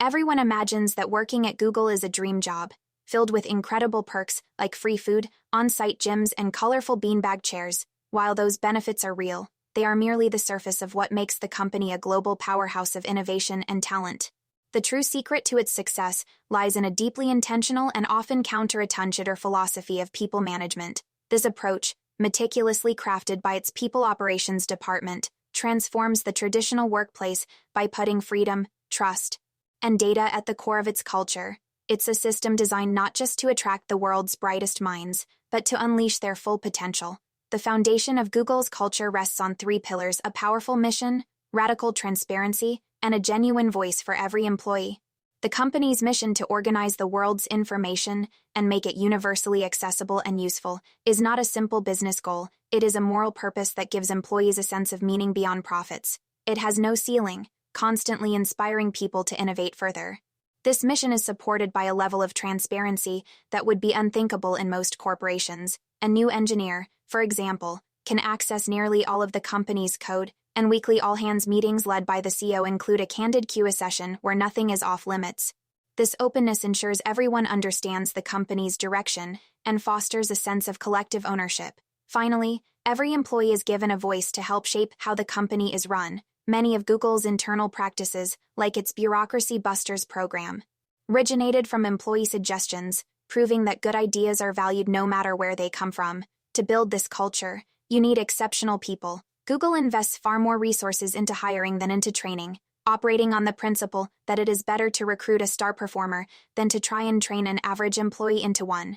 Everyone imagines that working at Google is a dream job, filled with incredible perks like free food, on-site gyms, and colorful beanbag chairs. While those benefits are real, they are merely the surface of what makes the company a global powerhouse of innovation and talent. The true secret to its success lies in a deeply intentional and often counterintuitive philosophy of people management. This approach, meticulously crafted by its people operations department, transforms the traditional workplace by putting freedom, trust, and data at the core of its culture. It's a system designed not just to attract the world's brightest minds, but to unleash their full potential. The foundation of Google's culture rests on three pillars: a powerful mission, radical transparency, and a genuine voice for every employee. The company's mission to organize the world's information and make it universally accessible and useful is not a simple business goal. It is a moral purpose that gives employees a sense of meaning beyond profits. It has no ceiling, constantly inspiring people to innovate further. This mission is supported by a level of transparency that would be unthinkable in most corporations. A new engineer, for example, can access nearly all of the company's code, and weekly all-hands meetings led by the CEO include a candid Q&A session where nothing is off-limits. This openness ensures everyone understands the company's direction and fosters a sense of collective ownership. Finally, every employee is given a voice to help shape how the company is run. Many of Google's internal practices, like its Bureaucracy Busters program, originated from employee suggestions, proving that good ideas are valued no matter where they come from. To build this culture, you need exceptional people. Google invests far more resources into hiring than into training, operating on the principle that it is better to recruit a star performer than to try and train an average employee into one.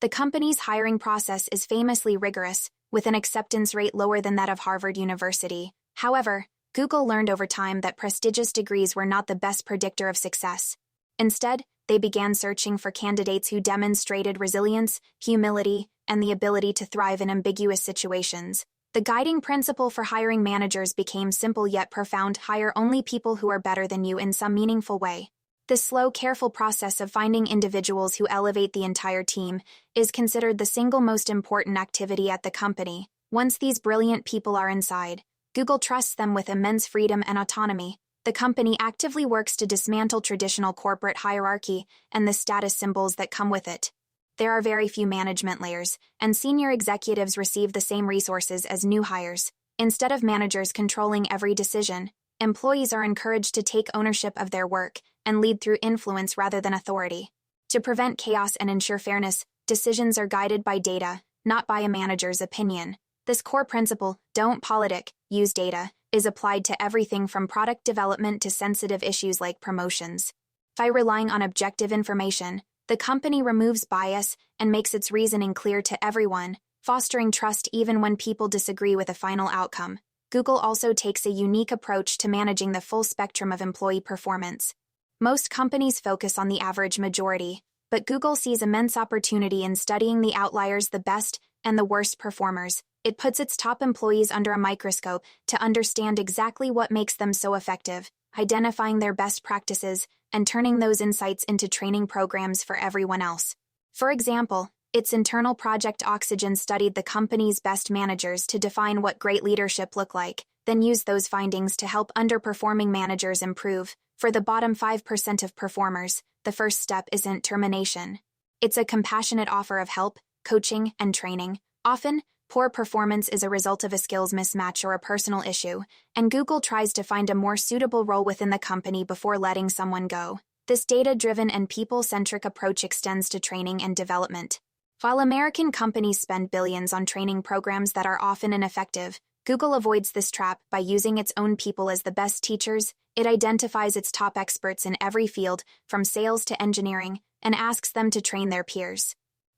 The company's hiring process is famously rigorous, with an acceptance rate lower than that of Harvard University. However, Google learned over time that prestigious degrees were not the best predictor of success. Instead, they began searching for candidates who demonstrated resilience, humility, and the ability to thrive in ambiguous situations. The guiding principle for hiring managers became simple yet profound: hire only people who are better than you in some meaningful way. This slow, careful process of finding individuals who elevate the entire team is considered the single most important activity at the company. Once these brilliant people are inside, Google trusts them with immense freedom and autonomy. The company actively works to dismantle traditional corporate hierarchy and the status symbols that come with it. There are very few management layers, and senior executives receive the same resources as new hires. Instead of managers controlling every decision, employees are encouraged to take ownership of their work and lead through influence rather than authority. To prevent chaos and ensure fairness, decisions are guided by data, not by a manager's opinion. This core principle, don't politic, use data, is applied to everything from product development to sensitive issues like promotions. By relying on objective information, the company removes bias and makes its reasoning clear to everyone, fostering trust even when people disagree with a final outcome. Google also takes a unique approach to managing the full spectrum of employee performance. Most companies focus on the average majority, but Google sees immense opportunity in studying the outliers, the best and the worst performers. It puts its top employees under a microscope to understand exactly what makes them so effective, identifying their best practices and turning those insights into training programs for everyone else. For example, its internal project Oxygen studied the company's best managers to define what great leadership looked like, then used those findings to help underperforming managers improve. For the bottom 5% of performers, the first step isn't termination. It's a compassionate offer of help, coaching, and training. Often, poor performance is a result of a skills mismatch or a personal issue, and Google tries to find a more suitable role within the company before letting someone go. This data-driven and people-centric approach extends to training and development. While American companies spend billions on training programs that are often ineffective, Google avoids this trap by using its own people as the best teachers. It identifies its top experts in every field, from sales to engineering, and asks them to train their peers.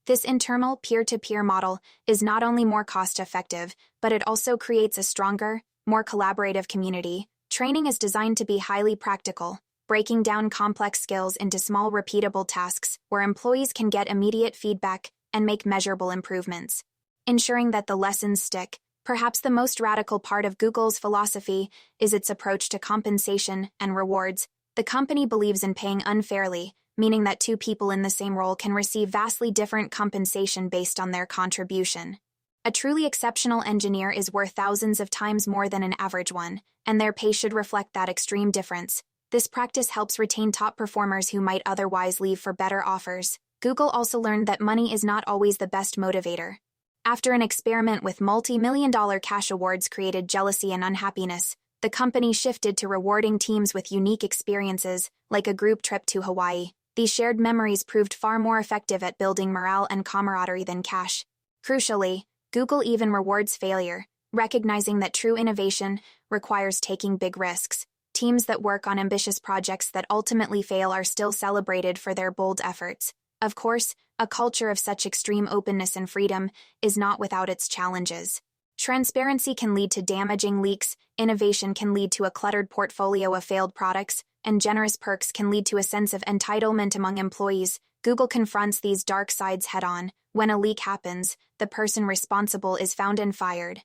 This internal peer-to-peer model is not only more cost-effective, but it also creates a stronger, more collaborative community. Training is designed to be highly practical, breaking down complex skills into small, repeatable tasks where employees can get immediate feedback and make measurable improvements. Ensuring that the lessons stick. Perhaps the most radical part of Google's philosophy is its approach to compensation and rewards. The company believes in paying unfairly, meaning that two people in the same role can receive vastly different compensation based on their contribution. A truly exceptional engineer is worth thousands of times more than an average one, and their pay should reflect that extreme difference. This practice helps retain top performers who might otherwise leave for better offers. Google also learned that money is not always the best motivator. After an experiment with multi-million-dollar cash awards created jealousy and unhappiness, the company shifted to rewarding teams with unique experiences, like a group trip to Hawaii. These shared memories proved far more effective at building morale and camaraderie than cash. Crucially, Google even rewards failure, recognizing that true innovation requires taking big risks. Teams that work on ambitious projects that ultimately fail are still celebrated for their bold efforts. Of course, a culture of such extreme openness and freedom is not without its challenges. Transparency can lead to damaging leaks, innovation can lead to a cluttered portfolio of failed products, and generous perks can lead to a sense of entitlement among employees. Google confronts these dark sides head-on. When a leak happens, the person responsible is found and fired.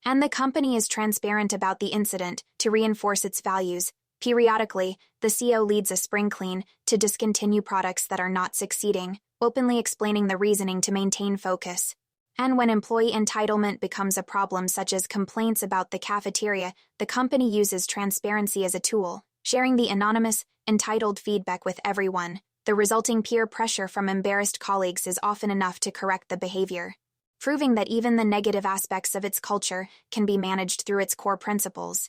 And the company is transparent about the incident to reinforce its values. Periodically, the CEO leads a spring clean to discontinue products that are not succeeding, openly explaining the reasoning to maintain focus. And when employee entitlement becomes a problem, such as complaints about the cafeteria, the company uses transparency as a tool, sharing the anonymous, entitled feedback with everyone. The resulting peer pressure from embarrassed colleagues is often enough to correct the behavior, proving that even the negative aspects of its culture can be managed through its core principles.